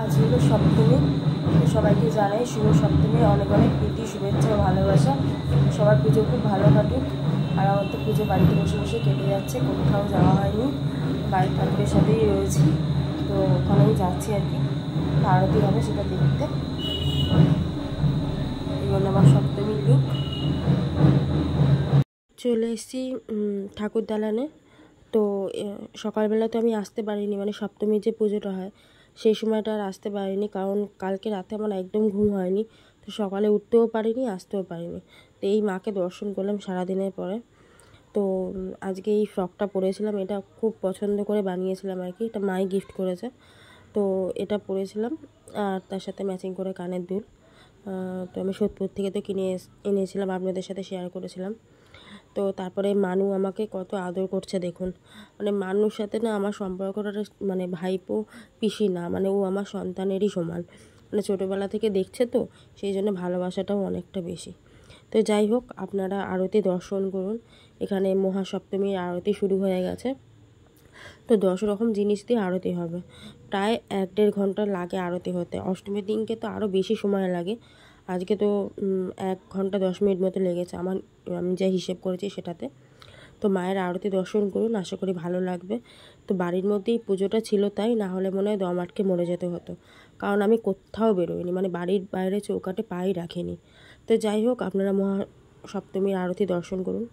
আজ হলো সপ্তমী। সবাইকে জানাই শুভ সপ্তমী, অনেক অনেক প্রীতি, শুভেচ্ছা ও ভালোবাসা। সবার পুজো খুব ভালো কাটুক। আর আমার তো পুজো বাড়িতে বসে বসে কেটে যাচ্ছে, কোথাও যাওয়া হয়নি, বাড়ির ঠাকুরের সাথেই রয়েছি। তো ওখানেই যাচ্ছি আর কি, আরতি হবে সেটা দেখতে। এগুলো আমার সপ্তমীর লুক। চলে এসেছি ঠাকুর দালানে। তো সকালবেলা তো আমি আসতে পারিনি, মানে সপ্তমীর যে পুজোটা হয় সেই সময়টা আর আসতে পারিনি, কারণ কালকে রাতে আমার একদম ঘুম হয়নি। তো সকালে উঠতেও পারিনি, আসতেও পারিনি। তো এই মাকে দর্শন করলাম সারাদিনের পরে। তো আজকে এই ফ্রকটা পরেছিলাম, এটা খুব পছন্দ করে বানিয়েছিলাম আর কি, এটা মাই গিফট করেছে। তো এটা পরেছিলাম, আর তার সাথে ম্যাচিং করে কানের দুল। তো আমি সোদপুর থেকে তো কিনে এনেছিলাম, আপনাদের সাথে শেয়ার করেছিলাম। তো তারপরে মানু আমাকে কত আদর করছে দেখুন। মানে মানুর সাথে না আমার সম্পর্কটা মানে ভাইপো পিসি না, মানে ও আমার সন্তানেরই সমান। মানে ছোটোবেলা থেকে দেখছে, তো সেই জন্য ভালোবাসাটাও অনেকটা বেশি। তো যাই হোক, আপনারা আরতি দর্শন করুন। এখানে মহাসপ্তমীর আরতি শুরু হয়ে গেছে। তো 10 রকম জিনিস দিয়ে আরতি হবে, প্রায় 1-1.5 ঘন্টা লাগে আরতি হতে। অষ্টমীর দিনকে তো আরও বেশি সময় লাগে। আজকে তো 1 ঘন্টা 10 মিনিট মতো লেগেছে আমি যা হিসেব করেছি সেটাতে। তো মায়ের আরতি দর্শন করুন, আশা করি ভালো লাগবে। তো বাড়ির মধ্যেই পুজোটা ছিল, তাই না হলে মনে হয় দম আটকে মরে যেতে হতো, কারণ আমি কোথাও বেরোইনি, মানে বাড়ির বাইরে চৌকাঠে পাই রাখিনি। তো যাই হোক, আপনারা মহাসপ্তমীর আরতি দর্শন করুন।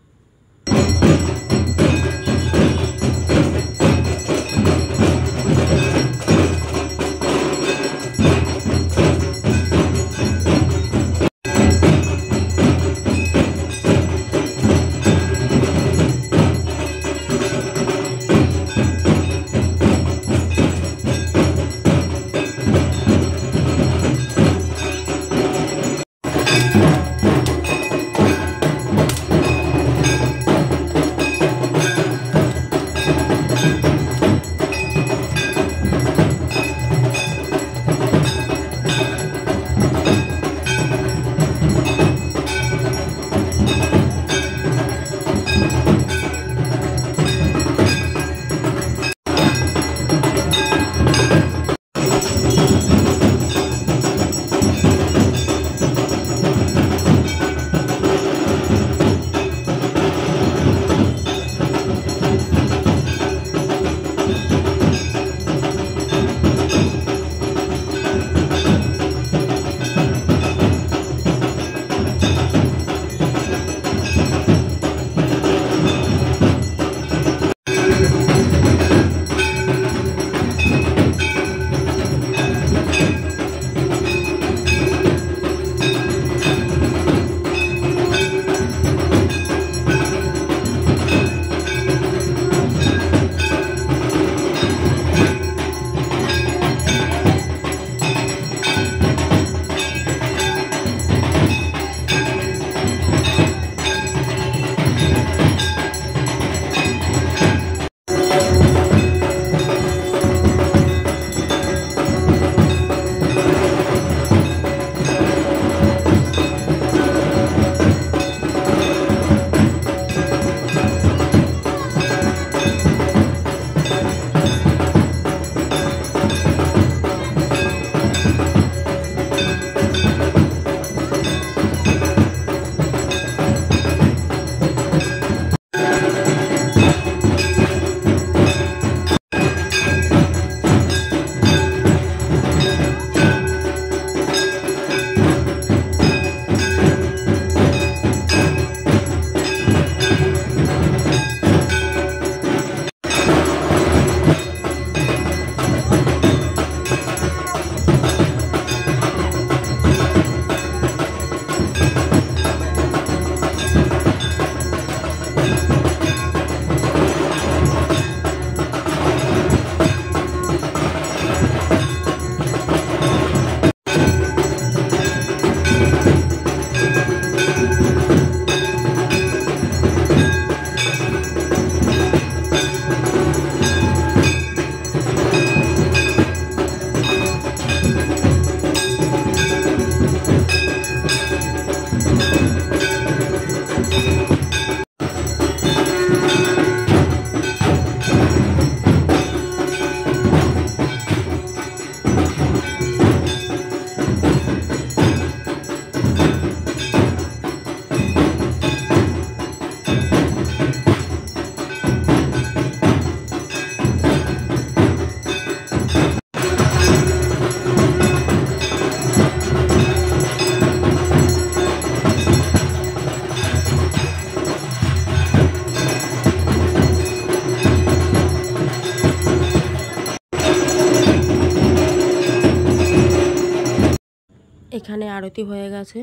এখানে আরতি হয়ে গেছে।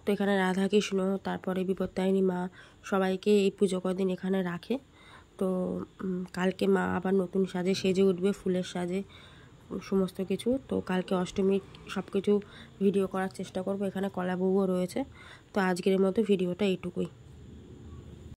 তো এখানে রাধাকৃষ্ণ, তারপরে বিপত্তারিণী মা, সবাইকে এই পুজো কদিন এখানে রাখে। তো কালকে মা আবার নতুন সাজে সেজে উঠবে, ফুলের সাজে সমস্ত কিছু। তো কালকে অষ্টমী সব কিছু ভিডিও করার চেষ্টা করব। এখানে কলা বউও রয়েছে। তো আজকের মতো ভিডিওটা এইটুকুই।